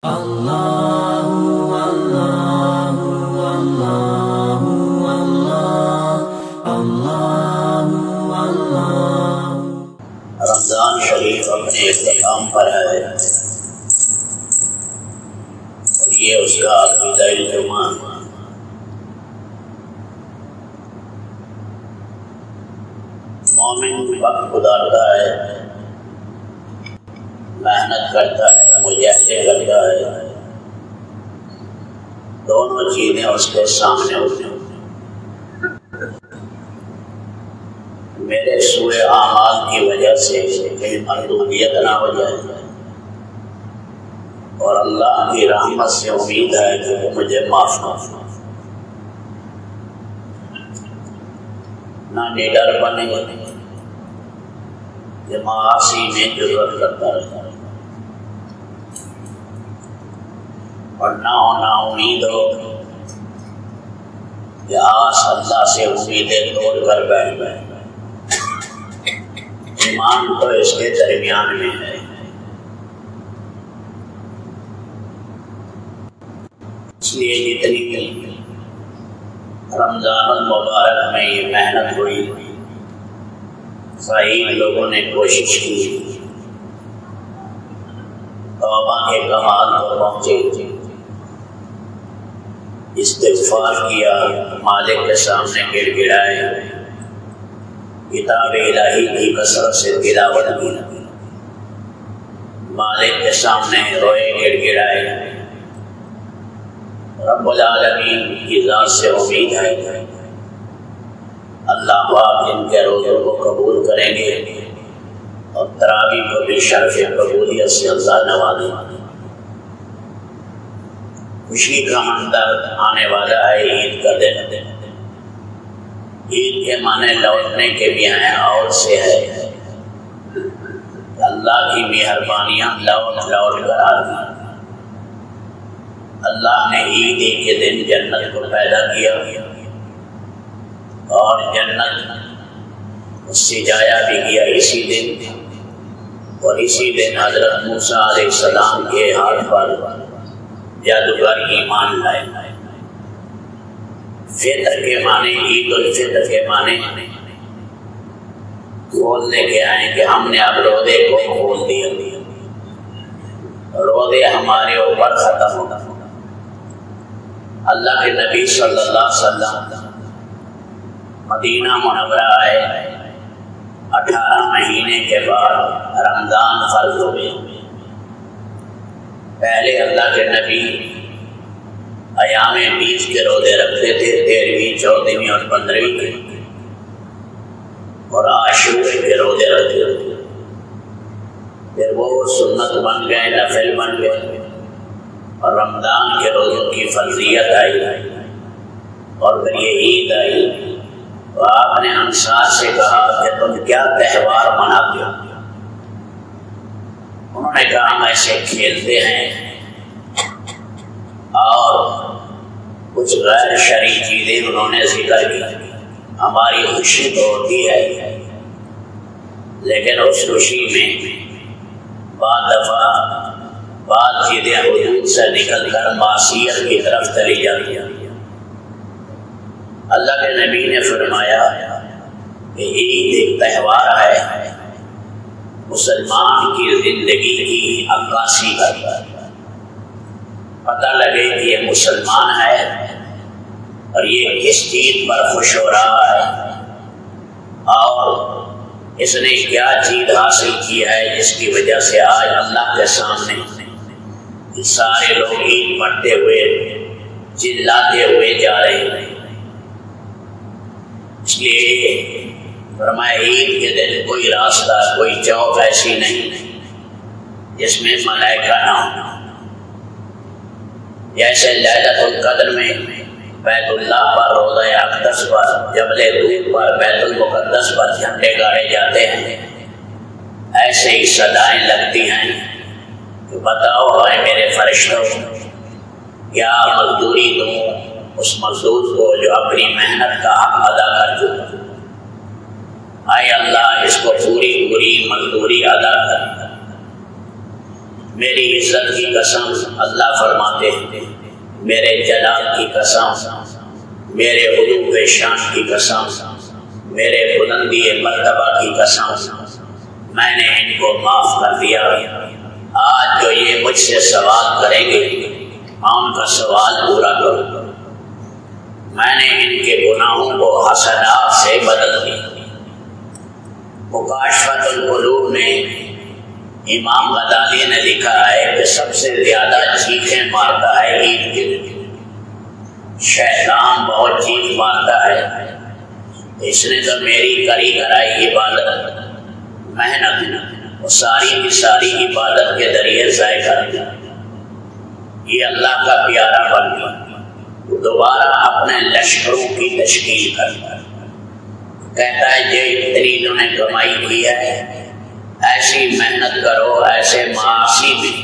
رمضان شریف اپنے اختتام پر ہے اور یہ اس کا عقیدہ جمعہ۔ مومن وقت گزارتا ہے، محنت کرتا ہے، مجاہدے کرتا ہے، دونوں چیزیں اس کے سامنے ہوتی ہیں۔ میرے سوء اعمال کی وجہ سے کہیں مردودیت نہ ہو جائے، اور اللہ کی رحمت سے امید ہے کہ وہ مجھے معاف نہ فرمائے۔ نہ نڈر بنے کہ معاصی میں جرأت کرتا رہے، اور نہ امید ہو کہ آس اللہ سے امیدیں توڑ کر بیٹھ گئے۔ ایمان تو اس کے درمیان میں ہے۔ اس لیے جتنی رمضان المبارک میں یہ محنت ہوئی، صحیح لوگوں نے کوشش کی، توبہ کے کمال کو پہنچے، استغفار کیا، مالک کے سامنے گر گڑائے، کتاب الہی کی کثرت سے تلاوت کی، مالک کے سامنے روئے گر گڑائے۔ رب العالمین کی ذات سے امید ہے اللہ پاک ان کے روزوں کو قبول کریں گے، اور تراویح کو بھی شرف قبولیت سے اللہ نوازیں گے۔ خوشی کا منظر آنے والا ہے عید کا دن۔ عید کے معنی لوٹنے کے بھی ہیں، اور سے ہے اللہ کی مہربانیاں لوٹ کر آتی۔ اللہ نے عید کے دن جنت کو پیدا کیا، اور جنت اس سے جایا بھی کیا اسی دن، اور اسی دن حضرت موسیٰ علیہ السلام کے ہاتھ پر جادوگر ایمان لائے۔ فطر کے معنی، عید الفطر کے معنی کھولنے کے آئے کہ ہم نے اب روزے کو کھول دیا، روزے ہمارے اوپر ختم ہو گئے۔ اللہ کے نبی صلی اللہ علیہ وسلم مدینہ منورہ آئے، 18 مہینے کے بعد رمضان فرض ہوئے۔ پہلے اللہ کے نبی ایام 20 کے روزے رکھتے تھے، 13ویں، 14ویں اور 15ویں کے، اور عاشورے کے روزے رکھتے تھے۔ پھر وہ سنت بن گئے، نفل بن گئے، اور رمضان کے روزوں کی فرضیت آئی، اور پھر یہ عید آئی۔ تو آپ نے انصار سے کہا کہ تم کیا تہوار مناتے ہو؟ انہوں نے کہا ہم ایسے کھیلتے ہیں اور کچھ غیر شرعی چیزیں انہوں نے ذکر کی۔ ہماری خوشی تو ہوتی ہے، لیکن اس خوشی میں بعض دفعہ بعض چیزیں حدود سے نکل کر معصیت کی طرف چلی جاتی ہیں۔ اللہ کے نبی نے فرمایا کہ عید ایک تہوار ہے، مسلمان کی زندگی کی عکاسی کرتا ہے۔ پتہ لگے کہ یہ مسلمان ہے اور یہ کس چیز پر خوش ہو رہا ہے، اور اس نے کیا چیز حاصل کی ہے جس کی وجہ سے آج اللہ کے سامنے سارے لوگ عید پڑھتے ہوئے چلاتے ہوئے جا رہے ہیں۔ اس لیے فرمایا عید کے دن کوئی راستہ، کوئی چوک ایسی نہیں جس میں ملائکہ نہ ہو۔ جیسے لیلۃ القدر میں بیت اللہ پر، روضہ اقدس پر، جبل طور پر، بیت المقدس پر جھنڈے گاڑے جاتے ہیں، ایسے ہی صدائیں لگتی ہیں کہ بتاؤ اے میرے فرشتوں، کیا مزدوری دوں اس مزدور کو جو اپنی محنت کا حق ادا کر چکا؟ اے اللہ اس کو پوری مزدوری ادا کر۔ میری عزت کی قسم اللہ فرماتے ہیں، میرے جلال کی قسم، میرے علو شان کی قسم، میرے بلندی مرتبہ کی قسم، میں نے ان کو معاف کر دیا۔ آج جو یہ مجھ سے سوال کریں گے میں ان کا سوال پورا کروں گا۔ میں نے ان کے گناہوں کو حسنات سے بدل دیا۔ مکاشفۃ القلوب میں امام غزالی نے لکھا ہے کہ سب سے زیادہ چیخیں مارتا ہے عید کے دن، شیطان بہت چیخ مارتا ہے، اس نے تو میری کری کرائی عبادت، محنت، ساری کی ساری عبادت کے ذریعے ضائع کر دیا، یہ اللہ کا پیارا بن گیا۔ دوبارہ اپنے لشکروں کی تشکیل کرتا ہے، کہتا ہے جو اتنی انہوں نے کمائی کی ہے ایسی محنت کرو، ایسے معاصی میں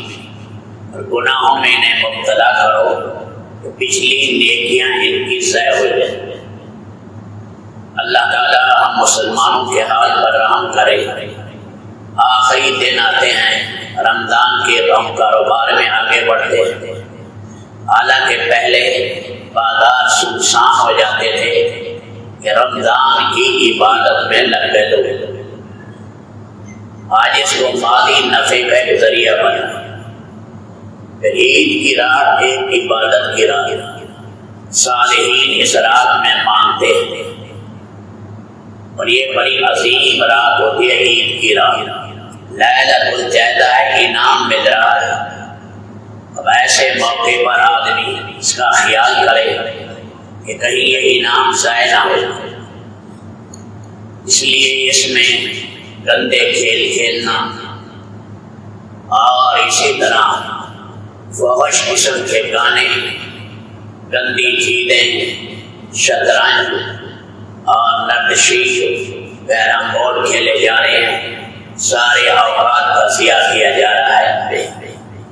اور گناہوں میں انہیں مبتلا کرو کہ پچھلی نیکیاں ان کی ضائع ہو جائیں۔ اللہ تعالیٰ ہم مسلمانوں کے حال پر رحم کرے۔ آخری دن آتے ہیں رمضان کے، ہم کاروبار میں آگے بڑھتے ہیں، حالانکہ پہلے بازار سنسان ہو جاتے تھے کہ رمضان کی عبادت میں لگ گئے لوگ، آج اس کو مالی نفع کا ایک ذریعہ بنا۔ پھر عید کی رات ایک عبادت کی رات، صالحین اس رات میں مانتے ہیں، اور یہ بڑی عظیم رات ہوتی ہے عید کی رات، لیلۃ الجائزہ ہے، انعام مل رہا ہے۔ اب ایسے موقع پر آدمی اس کا خیال کرے کہ کہیں یہ انعام ضائع نہ ہو جائے، اس لیے اس میں گندے کھیل کھیلنا اور اسی طرح فحش قسم کے گانے، گندی چیزیں، شطرنج اور نقشی کیرم بورڈ کھیلے جا رہے ہیں، سارے اوقات کا ضیاع کیا جا رہا ہے۔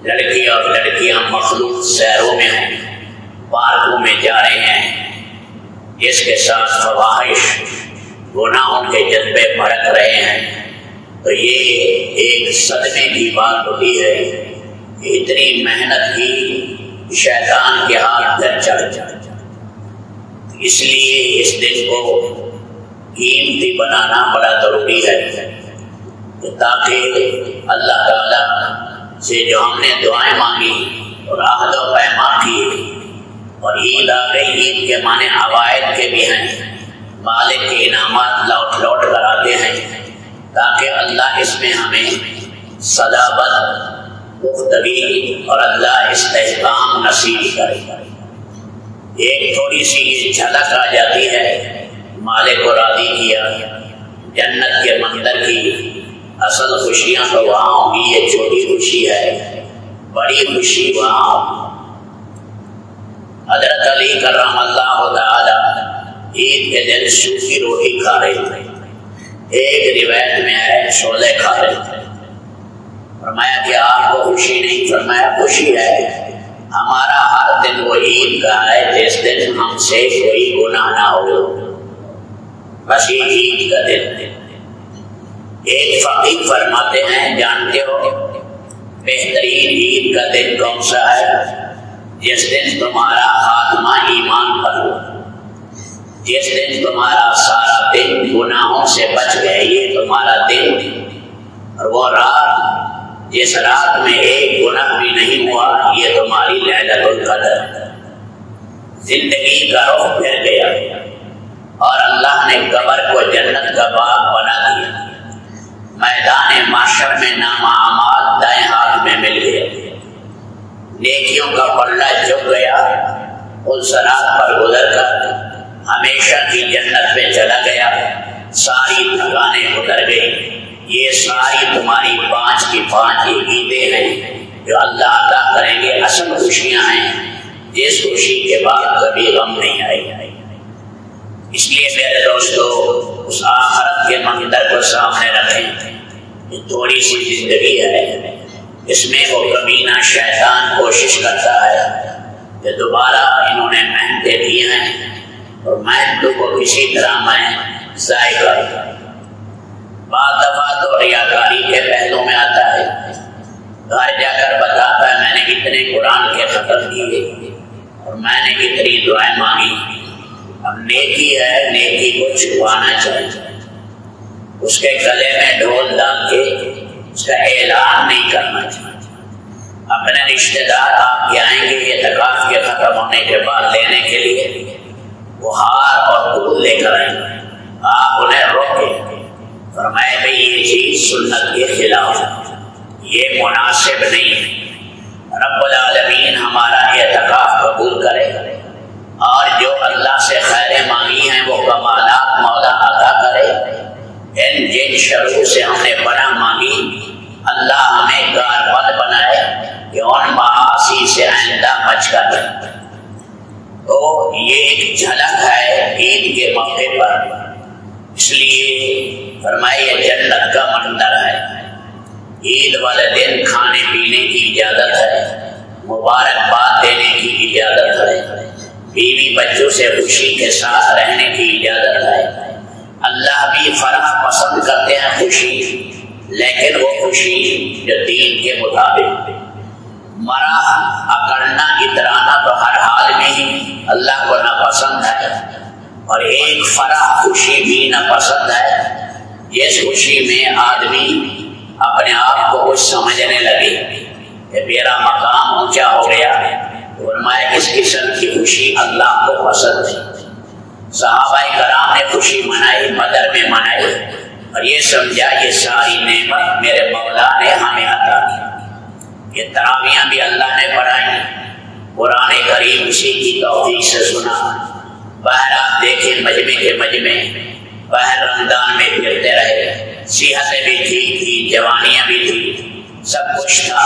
لڑکی اور لڑکیاں مخلوط سیروں میں ہیں، پارکوں میں جا رہے ہیں، جس کے ساتھ فواحش، گناہوں کے جذبے بھڑک رہے ہیں، تو یہ ایک صدمے کی بات ہوتی ہے کہ اتنی محنت کی شیطان کے ہاتھ در چڑھ جائے۔ اس لیے اس دن کو قیمتی بنانا بڑا ضروری ہے، تاکہ اللہ تعالیٰ سے جو ہم نے دعائیں مانگی اور عہد و پیمان کیے، اور عید آ گئی، عید کے معنی عوائد کے بھی ہیں، مالک کے انعامات لوٹ لوٹ کر آتے ہیں، تاکہ اللہ اس میں ہمیں صلابت، پختگی اور اللہ استحکام نصیب کرے۔ ایک تھوڑی سی جھلک آ جاتی ہے، مالک کو راضی کیا، جنت کے منظر کی اصل خوشیاں تو وہاں ہوں گی، یہ چھوٹی خوشی ہے، بڑی خوشی وہاں۔ حضرت علی کرم اللہ تعالی عید کے دن سوکھی روٹی کھا رہے تھے، ایک روایت میں ہے چھولے کھا رہے تھے۔ فرمایا کہ آپ کو خوشی نہیں؟ فرمایا خوشی ہے، ہمارا ہر دن وہ عید کا ہے جس دن ہم سے کوئی گناہ نہ ہو، بس یہ عید کا دن۔ ایک فقیر فرماتے ہیں جانتے ہو بہترین عید کا دن کون سا ہے؟ جس دن تمہارا خاتمہ ایمان پر ہو، جس دن تمہارا سارا دن گناہوں سے بچ گئے، یہ تمہارا دن، اور وہ رات جس رات میں ایک گناہ بھی نہیں ہوا، یہ تمہاری لیلۃ القدر۔ زندگی کا رخ پھر گیا اور اللہ نے قبر کو جنت کا باغ بنا دیا، میدان محشر میں نام اعمال دائیں ہاتھ میں مل گئے، نیکیوں کا پلہ جھک گیا، اس صراط پر گزر کر ہمیشہ کی جنت میں چلا گیا، ساری تھکانیں اتر گئی۔ یہ ساری تمہاری 5 کی 5 عیدیں ہیں جو اللہ عطا کریں گے، اصل خوشیاں ہیں جس خوشی کے بعد کبھی غم نہیں آئی۔ اس لیے میرے دوستو اس آخرت کے منظر کو سامنے رکھیں، یہ تھوڑی سی زندگی ہے، اس میں وہ کمینہ شیطان کوشش کرتا ہے کہ دوبارہ انہوں نے محنتیں کی ہیں اور محنتوں کو کسی طرح میں ضائع کر۔ بعض دفعہ تو ریاکاری کے پہلو میں آتا ہے، گھر جا کر بتاتا ہے میں نے اتنے قرآن کے ختم کیے اور میں نے اتنی دعائیں مانگی. اب نیکی ہے، نیکی کو چھپانا چاہیے. اس کے گلے میں ڈھول ڈال کے اس کا اعلان نہیں کرنا چاہیے. اپنے رشتے دار آپ کے آئیں گے اعتکاف کے ختم ہونے کے بعد لینے کے لیے، وہ ہار اور پھول لے کر آئیں گے. آپ انہیں روکے، فرمائے بھائی یہ چیز سنت کے خلاف ہے، یہ مناسب نہیں ہے. رب العالمین ہمارا اعتکاف قبول کرے اور جو اللہ سے خیریں مانگی ہیں وہ کمالات مولا عطا کرے. جن شروں سے ہم نے پناہ مانگی اللہ ہمیں کاربند بنائے کہ ان معاصی سے آئندہ بچ کر رہے. تو یہ ایک جھلک ہے عید کے موقع پر، اس لیے فرمائے جنت کا منظر ہے. عید والے دن کھانے پینے کی اجازت ہے، مبارکباد دینے کی اجازت ہے، بیوی بچوں سے خوشی کے ساتھ رہنے کی اجازت ہے. اللہ بھی فرح پسند کرتے ہیں خوشی، لیکن وہ خوشی جو دین کے مطابق. مرا اکڑنا اترانا تو ہر حال میں ہی اللہ کو ناپسند ہے، اور ایک فرح خوشی بھی ناپسند ہے جس خوشی میں آدمی اپنے آپ کو کچھ سمجھنے لگے کہ میرا مقام اونچا ہو گیا. فرمایا اس قسم کی خوشی اللہ کو پسند نہیں. صحابہ کرام نے خوشی منائی، بدر میں منائی، اور یہ سمجھا یہ ساری نعمت میرے مولا نے ہمیں عطا کی. یہ تراویحاں بھی اللہ نے پڑھائی، قرآن کریم اسی کی توفیق سے سنا. باہر آپ دیکھیں مجمع کے مجمع، باہر رمضان میں پھرتے رہے، صحتیں بھی ٹھیک تھی، جوانیاں بھی تھی، سب کچھ تھا،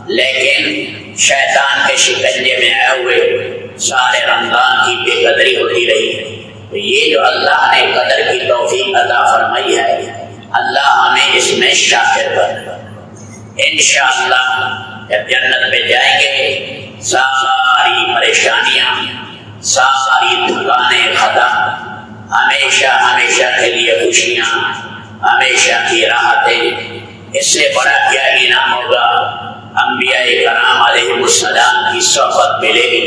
لیکن شیطان کے شکنجے میں آئے ہوئے سارے رمضان کی بے قدری ہوتی رہی. تو یہ جو اللہ نے قدر کی توفیق عطا فرمائی ہے، اللہ ہمیں اس میں شاکر بنے. انشاءاللہ جب جنت میں جائیں گے ساری پریشانیاں، ساری تھکانیں ختم، ہمیشہ ہمیشہ کے لیے خوشیاں، ہمیشہ کی راحتیں. اس سے بڑا کیا انعام ہوگا؟ انبیاء کرام علیہ السلام کی صحبت ملے گی.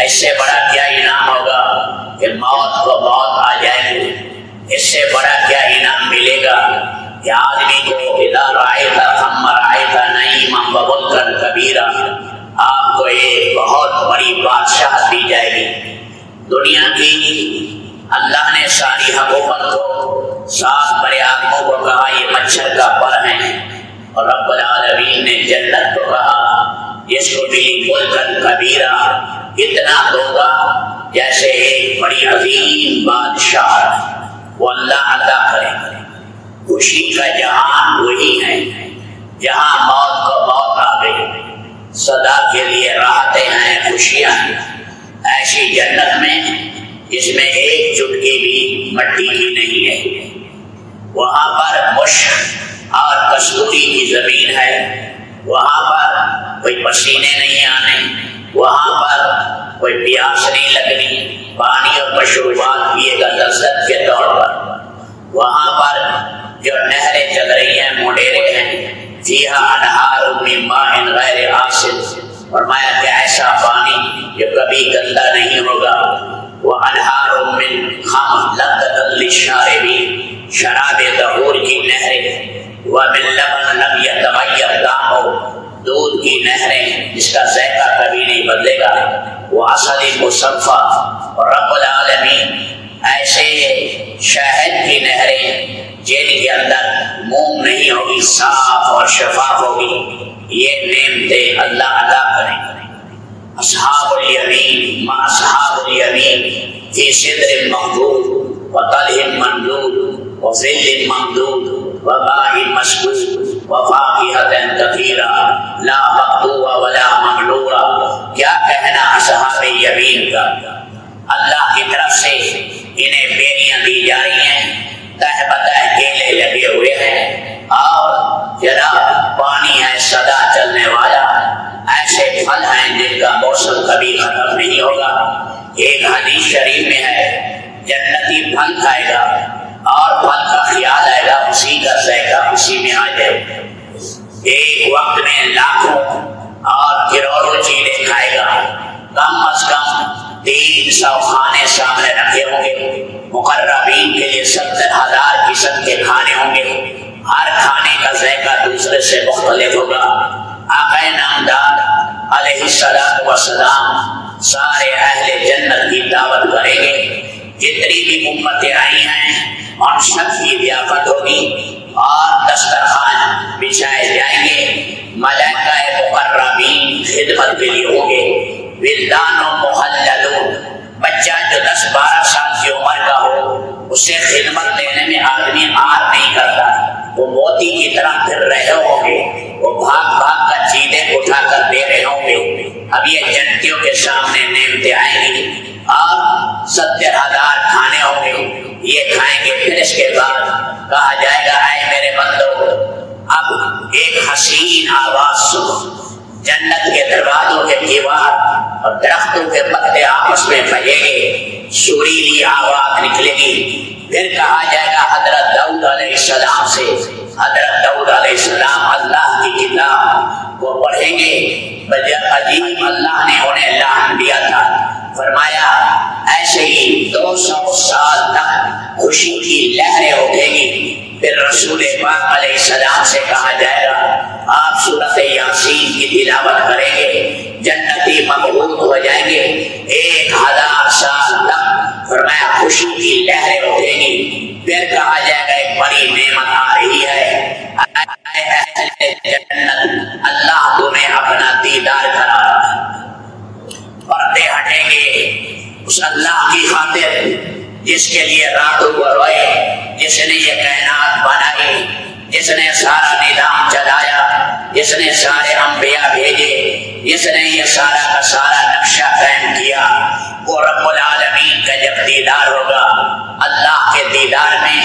ایسے بڑا کیا انعام ہوگا کہ موت کو موت آ جائے گی. اس سے بڑا کیا انعام ملے گا کہ آدمی کو اذا رأیت ثم رأیت نعیما وملکا کبیرا، آپ کو ایک بہت بڑی بادشاہت دی جائے گی. دنیا کی اللہ نے ساری حکومت کو 7 بڑے آدموں کو کہا یہ مچھر کا پر ہیں، اور رب العالمین نے جنت کو کہا جس کو ملی ملکا کبیرا، اتنا ہوگا جیسے ایک بڑی عظیم بادشاہ وہ اللہ عطا کرے. خوشی کا جہان وہی ہے جہاں موت کو موت آ گئی، سدا کے لیے راحتیں ہیں، خوشیاں ہیں. ایسی جنت میں جس میں ایک چٹکی بھی مٹی کی نہیں ہے، وہاں پر مشک اور کستوری کی زمین ہے، وہاں پر کوئی پسینے نہیں آنے، وہاں پر کوئی پیاس نہیں لگنی، پانی اور مشروبات پیے گا لذت کے طور پر. وہاں پر جو نہریں چل رہی ہیں، مڈیرے ہیں، فیہا انہار من ماء غیر آسن، فرمایا کہ ایسا پانی جو کبھی گندا نہیں ہوگا. وہ انہار من خمر لذۃ للشاربین، شراب طہور کی نہریں. ومن لبن لم یتغیر طعمہ، دودھ کی نہریں جس کا ذائقہ کبھی نہیں بدلے گا. وہ عسل مصفا، اور رب العالمین ایسے شہد کی نہریں جن کے اندر موم نہیں ہوگی، صاف اور شفاف ہوگی. یہ نعمتیں اللہ عطا کریں. اصحاب الیمین ما اصحاب الیمین فی سدر مخضود وطلح ممدود وظل ممدود وماء مسکوب وفاکہۃ کثیرہ لا مقطوعہ ولا ممنوعہ. کیا کہنا اصحاب یمین کا؟ اللہ کی طرف سے انہیں بیریاں دی جا رہی ہیں، تہ بتہ کیلے لگے ہوئے ہیں، اور جناب پانی ہے سدا چلنے والا. ایسے پھل ہیں جن کا موسم کبھی ختم نہیں ہوگا. ایک حدیث شریف میں ہے جنتی پھل کھائے گا اور پھل کا خیال آئے گا، اسی کا ذائقہ اسی میں آ جائے. ایک وقت میں لاکھوں اور کروڑوں چیزیں کھائے گا، کم از کم 300 کھانے سامنے رکھے ہوں گے۔ مقربین کے لیے 70,000 قسم کے کھانے ہوں گے، ہر کھانے کا ذائقہ دوسرے سے مختلف ہوگا۔ آقا نامدار علیہ السلام سارے اہل جنت کی دعوت کریں گے، جتنی بھی امتیں آئی ہیں ان سب کی ضیافت ہوگی اور دسترخوان بچھائے جائیں گے۔ ملائکہ مقربین خدمت کے لیے ہوں گے۔ ولدان و مخلدون، بچہ جو 10-12 سال کی عمر کا ہو اسے خدمت دینے میں آدمی آر نہیں کرتا، وہ موتی کی طرح پھر رہے ہوں گے، وہ بھاگ بھاگ کر چیزیں اٹھا کر دے رہے ہوں گے۔ اب یہ جنتیوں کے سامنے نعمتیں آئیں گی اور 70,000 کھانے ہوں گے، یہ کھائیں گے۔ پھر اس کے بعد کہا جائے گا اے میرے بندو، اب ایک حسین آواز سنو، جنت کے دروازوں کے دیوار اور درختوں کے پتے آپس میں بجیں گے، سریلی آواز نکلے گی۔ پھر کہا جائے گا حضرت داؤد علیہ السلام سے، حضرت داؤد علیہ السلام اللہ کی کتاب وہ پڑھیں گے۔ عجیب اللہ نے انہیں لعن دیا تھا، فرمایا ایسے ہی 200 سال تک خوشی کی لہریں اٹھیں گی۔ پھر رسول پاک علیہ السلام سے کہا جائے گا آپ سورۃ یاسین کی تلاوت کریں گے، جنتی مبعوث ہو جائیں گے 1000 سال تک، فرمایا خوشی کی لہریں اٹھیں گی۔ پھر کہا جائے گا ایک بڑی نعمت آ رہی ہے، جنت اللہ تمہیں اپنا دیدار کرا، پردے ہٹیں گے اس اللہ کی خاطر جس کے لیے راتوں کو روئے، جس نے یہ کائنات بنائی، جس نے سارا نظام چلایا، جس نے سارے انبیاء بھیجے، جس نے یہ سارا کا سارا نقشہ قائم کیا، وہ رب العالمین کا جب دیدار ہوگا، اللہ کے دیدار میں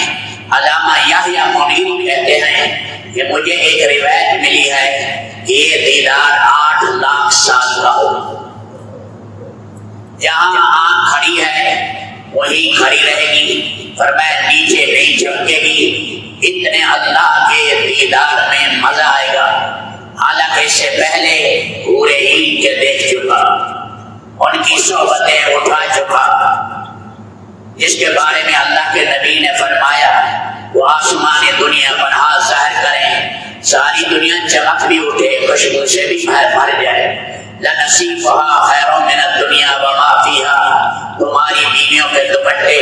علامہ یحییٰ منیر کہتے ہیں کہ مجھے ایک روایت ملی ہے کہ یہ دیدار 8 لاکھ سال کا ہوگا۔ جہاں آنکھ کھڑی ہے وہی کھڑی رہے گی، فرمایا نیچے نہیں جھکے گی، اتنے اللہ کے دیدار میں مزہ آئے گا۔ حالانکہ اس سے پہلے پورے عید کے دیکھ چکا، ان کی صحبتیں اٹھا چکا، جس کے بارے میں اللہ کے نبی نے فرمایا وہ آسمانی دنیا پر ہاتھ ظاہر کریں، ساری دنیا چمک بھی اٹھے، خوشبو سے بھی بھر جائے، لنصیفها خیر من الدنیا وما فیہا، تمہاری بیویوں کے دوپٹے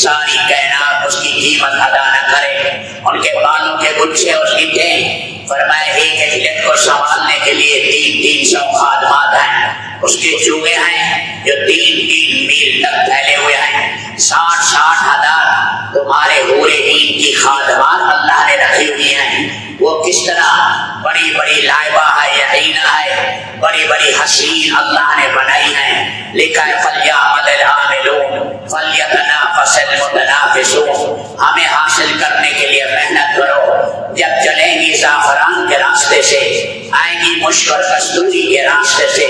ساری کائنات اس کی قیمت ادا نہ کرے، ان کے بالوں کے گچھے اور گٹھیں، فرمایا ایک ایک لٹ کو سنبھالنے کے لیے 300 خادمات ہیں، اس کے چوہے ہیں جو 3 میل تک پھیلے ہوئے ہیں، 60 ہزار تمہارے حور عین کی خادمات اللہ نے رکھی ہوئی ہیں۔ وہ کس طرح بڑی بڑی لائبہ ہے، یقینہ ہے، بڑی بڑی حسین اللہ نے بنائی ہیں، لکھا ہے فَلْيَعْمَلِ الْعَامِلُونَ فَلْيَتَنَافَسِ الْمُتَنَافِسُونَ، ہمیں حاصل کرنے کے لیے محنت کرو، جب چلیں گی زعفران کے راستے سے، آئیں گی مشک اور کستوری کے راستے سے،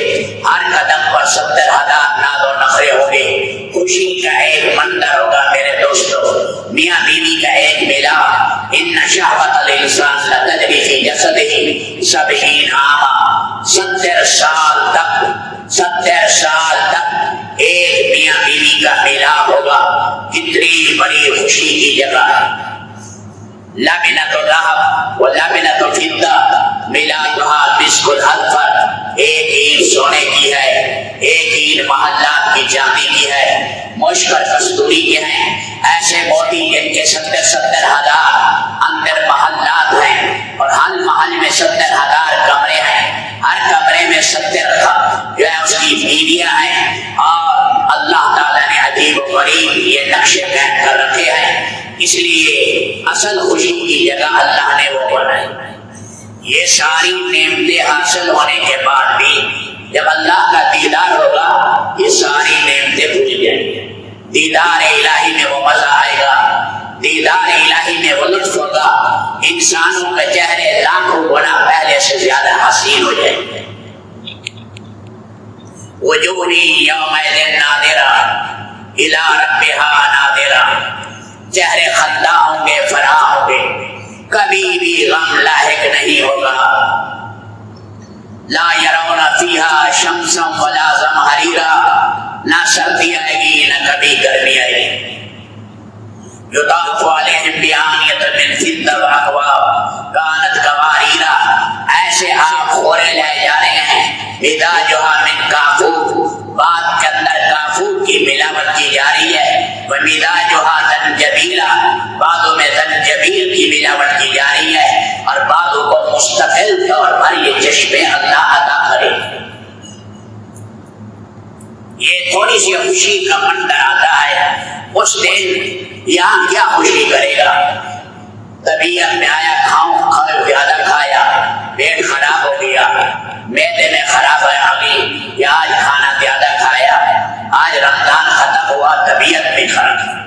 ہر قدم پر 70,000 ناز و نخرے ہوں گے، خوشی کا ایک منظر ہوگا میرے دوستو، میاں بیوی کا ایک ملاپ، ان شہوت الانسان لتجری فی جسدہ 70 عاما، 70 سال تک ایک میاں بیوی کا ملاپ ہوگا، کتنی بڑی خوشی کی جگہ ہے۔ لبنۃ ذہب و لبنۃ فضہ ملاؤہا مسک الحنفر، ایک عید سونے کی ہے، ایک عید محلات کی چاندی کی ہے، مشک اور کستوری کے ہیں، ایسے موتی جن کے 70 ہزار اندر محلات ہیں، اور ہر محل میں 70,000 کمرے ہیں، ہر کمرے میں 70 جو ہے اس کی بیویاں ہیں، اور اللہ تعالیٰ نے عجیب و غریب یہ نقشے قائم کر رکھے ہیں، اس لیے اصل خوشی کی جگہ اللہ نے وہ بنائی۔ یہ ساری نعمتیں حاصل ہونے کے بعد بھی جب اللہ کا دیدار ہوگا یہ ساری نعمتیں بھول جائیں گے، دیدار الہی میں وہ مزہ آئے گا، دیدار الہی میں وہ لطف ہوگا، انسانوں کے چہرے لاکھوں گنا پہلے سے زیادہ حسین ہو جائیں گے۔ وجوہ یومئذ ناظرہ الی ربہا ناظرہ، چہرے خندہ ہوں گے، فرح ہوں گے، کبھی بھی غم لاحق نہیں ہوگا. لا یرون فیہا شمسا ولا زمہریرا، نہ سردی آئے گی نہ کبھی گرمی آئے گی. یطاف علیہم بآنیۃ من فضہ واکواب کانت قواریرا، ایسے آپ خورے لائے جا رہے ہیں. مزاجھا من کافور، بعد کے اندر کافور کی ملاوٹ کی جا رہی ہے. ومزاجھا زنجبیلا، بعدوں میں زنجبیل کی ملاوٹ کی جا رہی ہے. اور بعدوں کو مستقل طور پر یہ چشمے اللہ عطا کرے. یہ تھوڑی سی خوشی کا منظر آتا ہے. اس دن یہاں کیا خوشی کرے گا؟ طبیعت میں آیا کھاؤں زیادہ کھایا، پیٹ خراب ہو گیا، معدے میں خرابی آ گئی، یا آج کھانا زیادہ کھایا، آج رمضان ختم ہوا، طبیعت بھی خراب.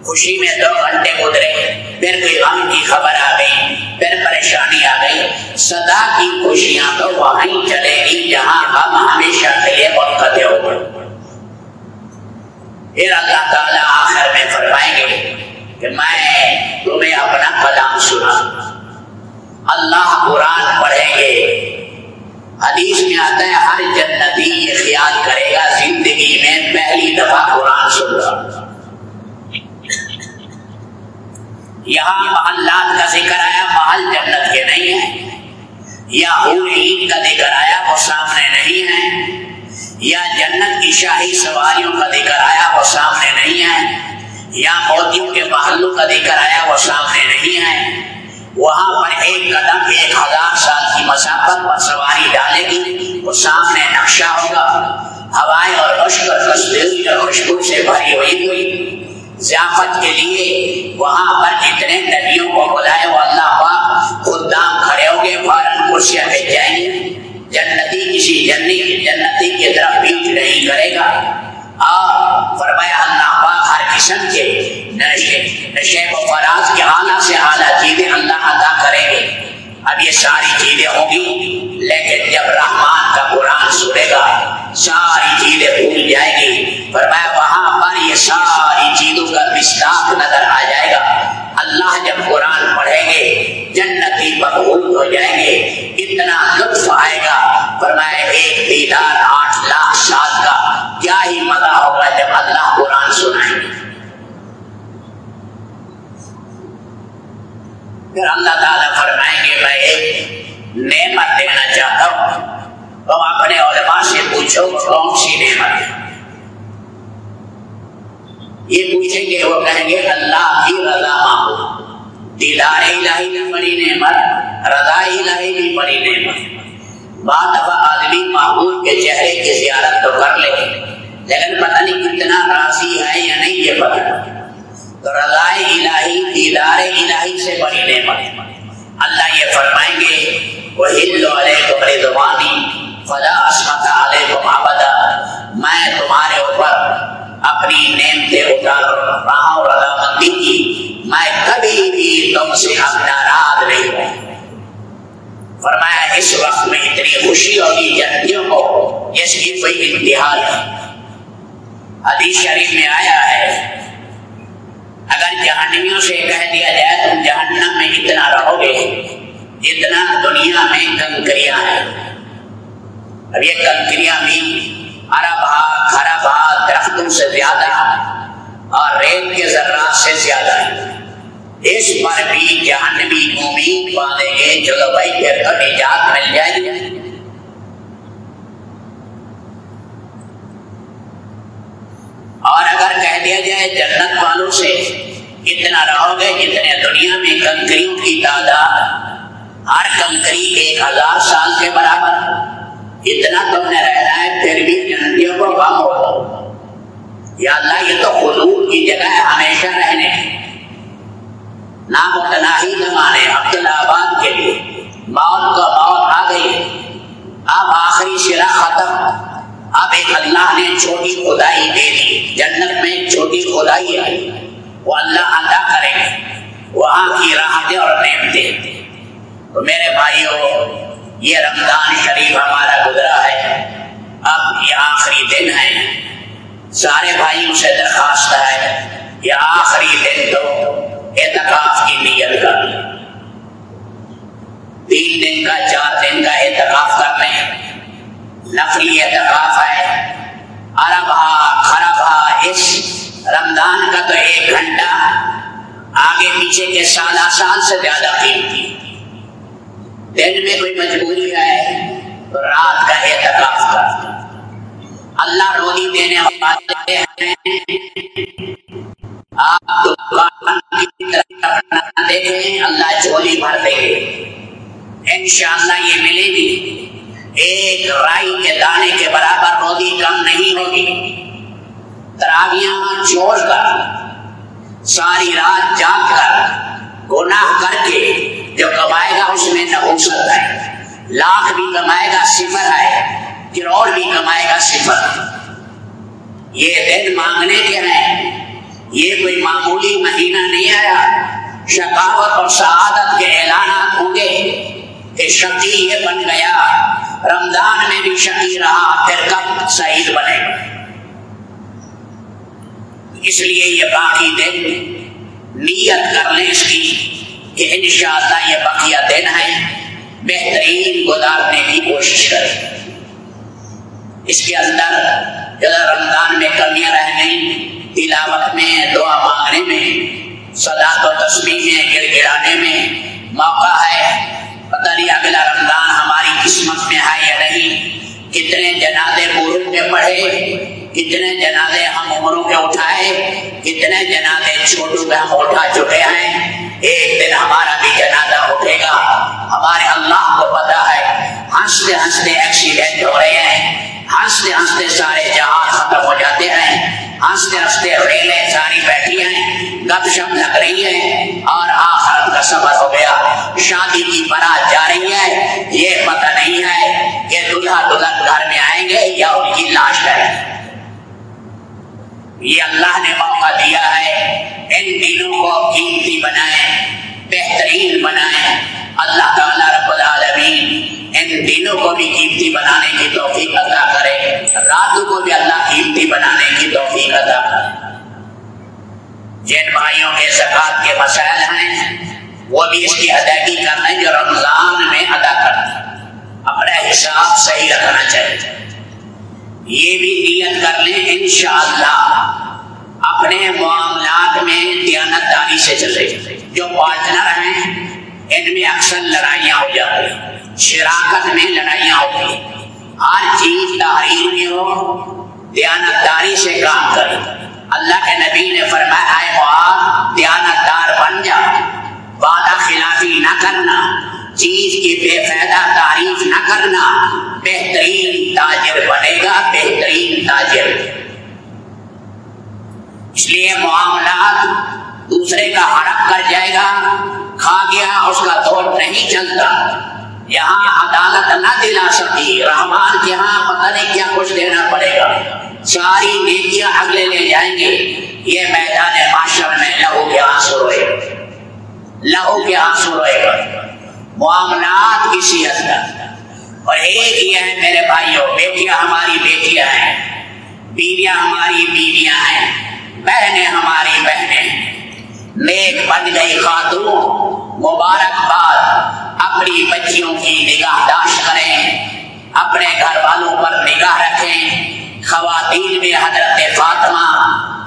خوشی میں 2 گھنٹے گزرے، پھر کوئی غم کی خبر آ گئی، پھر پریشانی آ گئی. سدا کی خوشیاں تو وہیں چلے گی جہاں غم ہمیشہ کے لیے منقطع ہو گئے. پھر اللہ تعالیٰ آخر میں فرمائیں گے کہ میں تمہیں اپنا کلام سنا. اللہ قرآن پڑھیں گے. حدیث میں آتا ہے ہر جنتی یہ خیال کرے گا زندگی میں پہلی دفعہ قرآن سن رہا. یہاں محلات کا ذکر آیا، محل جنت کے نہیں ہیں. یا حور عین کا ذکر آیا، وہ سامنے نہیں ہے. یا جنت کی شاہی سواریوں کا ذکر آیا، وہ سامنے نہیں ہے. یا موتیوں کے محلوں کا ذکر آیا، وہ سامنے نہیں ہے. وہاں پر ایک قدم 1000 سال کی مسافت پر سواری ڈالے گی، وہ سامنے نقشہ ہوگا. ہوائیں اور مشک اور کستوری اور خوشبو سے بھری ہوئی ضیافت کے لیے وہاں پر جتنے نبیوں کو بلائے وہ اللہ پاک خدام کھڑے ہوں گے، فوراً کرسیاں پہ جائیں گے. جنتی کسی جنتی کی طرف بیچ نہیں کرے گا. اور فرمایا اللہ پاک ہر قسم کے نشے و فراز کے اعلیٰ سے اعلیٰ چیزیں اللہ عطا کریں گے. اب یہ ساری چیزیں ہوں گی، لیکن جب رحمان کا قرآن سنے گا ساری چیزیں بھول جائے گی. فرمایا وہاں پر یہ ساری چیزوں کا مصداق نظر آ جائے گا. اللہ جب قرآن پڑھیں گے جنتی مقبول ہو جائیں گے، اتنا لطف آئے گا. فرمایا ایک دیدار 8 لاکھ سال کا کیا ہی مزہ ہوگا جب اللہ قرآن سنائیں گے. پھر اللہ تعالیٰ فرمائیں گے میں ایک نعمت دینا چاہتا ہوں، تم اپنے علماء سے پوچھو کون سی نعمت ہے. یہ پوچھیں گے، وہ کہیں گے اللہ کی رضا مانگو. دیدار الہی بھی بڑی نعمت، رضا الہی بھی بڑی نعمت. بعد دفعہ آدمی معبود کے چہرے کی زیارت تو کر لے لیکن پتہ نہیں کتنا راضی ہے یا نہیں یہ پتہ. تو رضا الہی دیدار الہی سے بڑی نعمت. اللہ یہ فرمائیں گے وَحِلُّ عَلَيْكُمْ رِضْوَانِي فَلَا أَسْخَطَ عَلَيْكُمْ أَبَدًا، میں تمہارے اوپر اپنی نعمتیں اتار رہا ہوں رضامندی کی، میں کبھی بھی تم سے اب ناراض نہیں ہوں. فرمایا اس وقت میں اتنی خوشی ہوگی جنتیوں کو جس کی کوئی انتہا نہیں. حدیث شریف میں آیا ہے اگر جہنمیوں سے کہہ دیا جائے تم جہنم میں اتنا رہو گے جتنا دنیا میں کنکریاں ہیں. اب یہ کنکریاں بھی ارب خراب درختوں سے زیادہ اور ریت کے ذرات سے زیادہ ہیں. اس پر بھی جہنمی امید باندھیں گے چلو بھائی پھر تو نجات مل جائے گی. اور اگر کہہ دیا جائے جنت والوں سے اتنا رہو گے جتنے دنیا میں کنکریوں کی تعداد ہر کنکری 1000 سال کے برابر، اتنا تم نے رہنا ہے، پھر بھی جنتیوں کو غم ہو. یا اللہ یہ تو خلود کی جگہ ہے ہمیشہ رہنے، نامتناہی زمانے عبداللہ آباد کے لیے موت کا موت آ گئی. اب آخری سرا ختم. اب ایک اللہ نے چھوٹی خدائی دے دی، جنت میں ایک چھوٹی خدائی ہے، وہ اللہ عطا کریں گے وہاں کی راحتیں اور نعمتیں. تو میرے بھائیوں یہ رمضان شریف ہمارا گزرا ہے، اب یہ آخری دن ہے. سارے بھائیوں سے درخواست ہے یہ آخری دن تو اعتکاف کی نیت کر. 3 دن کا 4 دن کا اعتکاف کر لیں، نفلی اعتکاف ہے، عربہ خربہ اس رمضان کا تو 1 گھنٹہ آگے پیچھے کے سالہ سال سے زیادہ قیمتی، دن میں کوئی مجبوری ہے تو رات کا اعتکاف کر، اللہ روزی دینے والے ہیں، آپ دکان کی طرف نہ دیکھیں، اللہ جھولی بھر دے گے، انشاءاللہ یہ ملے گی، 1 رائی کے دانے کے برابر روزی کم نہیں ہوگی، تراویحاں چھوڑ کر ساری رات جاگ کر گناہ کر کے جو کمائے گا اس میں نحوست ہے، لاکھ بھی کمائے گا 0 ہے، کروڑ بھی کمائے گا 0۔ یہ دن مانگنے کے ہیں، یہ کوئی معمولی مہینہ نہیں آیا، شقاوت اور سعادت کے اعلانات ہوں گے کہ شقی یہ بن گیا، رمضان میں بھی شقی رہا، پھر کب سعید بنے گا۔ اس لیے یہ باقی دن نیت کر لیں اس کی کہ انشاءاللہ یہ بقیہ دن ہے، بہترین گزارنے کی کوشش کریں۔ اس کے اندر رمضان میں کمیاں رہ گئیں، تلاوت میں، دعا مانگنے میں، صلاۃ و تسبیح میں، گڑ گڑانے میں موقع ہے، پتہ نہیں اگلا رمضان ہماری قسمت میں ہے یا نہیں۔ کتنے جنازے بزرگ کے پڑھے، کتنے جنازے ہم عمروں کے اٹھائے، کتنے جنازے چھوٹوں کے ہم اٹھا چکے ہیں، ایک دن ہمارا بھی جنازہ اٹھے گا، ہمارے اللہ کو پتہ ہے۔ ہنستے ہنستے ایکسیڈنٹ ہو رہے ہیں، ہنستے ہنستے سارے جہاز ختم ہو جاتے ہیں، ہنستے ہنستے ریلیں ساری بیٹھی ہیں، گپ شپ لگ رہی ہے، اور آخرت کا سفر ہو گیا، شادی کی بارات جا رہی ہے، یہ پتہ نہیں ہے کہ دلہا دلہن گھر میں آئیں گے یا ان کی لاش ہے۔ یہ اللہ نے موقع دیا ہے، ان دنوں کو قیمتی بنائیں، بہترین بنائیں۔ اللہ تعالیٰ رب العالمین ان دنوں کو بھی قیمتی بنانے کی توفیق عطا کرے، راتوں کو بھی اللہ قیمتی بنانے کی توفیق عطا کرے۔ جن بھائیوں کے زکوٰۃ کے مسائل ہیں وہ بھی اس کی ادائیگی کرنا ہے جو رمضان میں ادا کرنا، اپنا حساب صحیح رکھنا چاہیے۔ یہ بھی نیت کر لیں انشاءاللہ اپنے معاملات میں دیانتداری سے چلے، جو پارٹنر ہیں ان میں اکثر لڑائیاں ہو جاتی ہیں، شراکت میں لڑائیاں ہوتی ہیں، ہر چیز تحریر میں ہو، دیانتداری سے کام کرے۔ اللہ کے نبی نے فرمایا اے معاذ دیانتدار بن جا، وعدہ خلافی نہ کرنا، چیز کی بے فائدہ تعریف نہ کرنا، بہترین تاجر بنے گا، بہترین تاجر۔ اس لیے معاملات دوسرے کا حرق کر جائے گا، کھا گیا اس کا دور نہیں چلتا، یہاں عدالت نہ دلا سکتی، رحمان کے ہاں پتہ نہیں کیا کچھ دینا پڑے گا، ساری نیکیاں اگلے لے جائیں گے۔ یہ میدان محشر میں لہو کے آنسو روئے، لہو کے آنسو روئے گا، معاملات کسی حد تک۔ اور ایک یہ ہے میرے بھائیوں، بیٹیاں ہماری بیٹیاں ہیں، بیویاں ہماری بیویاں ہیں، بہنیں ہماری بہنیں، نیک بن گئی خاتون، مبارکباد۔ اپنی بچیوں کی نگاہ داشت کریں، اپنے گھر والوں پر نگاہ رکھیں۔ خواتین میں حضرت فاطمہ،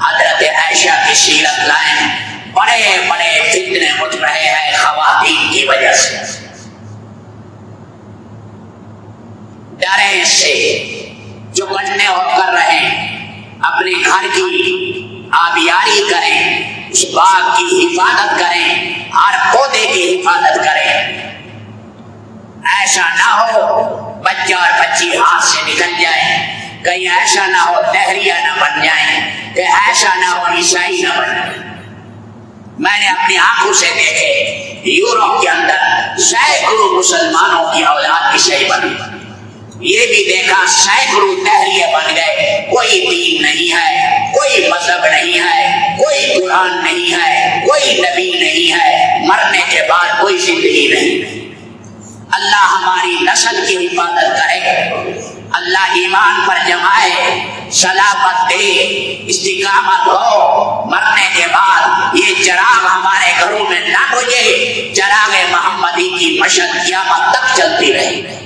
حضرت عائشہ کی سیرت لائیں، بڑے بڑے فتنے اٹھ رہے ہیں خواتین کی وجہ سے۔ ڈریں اس سے، جو بننے ہو کر رہیں، اپنے گھر کی آبیاری کریں، اس باغ کی حفاظت کریں، ہر پودے کی حفاظت کریں۔ ایسا نہ ہو بچہ اور بچی ہاتھ سے نکل جائیں، کہیں ایسا نہ ہو دہریہ نہ بن جائیں، کہ ایسا نہ ہو عیسائی نہ بن جائیں۔ میں نے اپنی آنکھوں سے دیکھے یورپ کے اندر سینکڑوں مسلمانوں کی اولاد عیسائی بنی، یہ بھی دیکھا سینکڑوں دہریہ بن گئے، کوئی دین نہیں ہے، کوئی مذہب نہیں ہے، کوئی قرآن نہیں ہے، کوئی نبی نہیں ہے، مرنے کے بعد کوئی زندگی نہیں۔ اللہ ہماری نسل کی حفاظت کرے، اللہ ایمان پر جمائے، سلامت دے، استقامت ہو، مرنے کے بعد یہ چراغ ہمارے گھروں میں نہ بجھے، چراغ محمدی کی مشعل قیامت تک چلتی رہے۔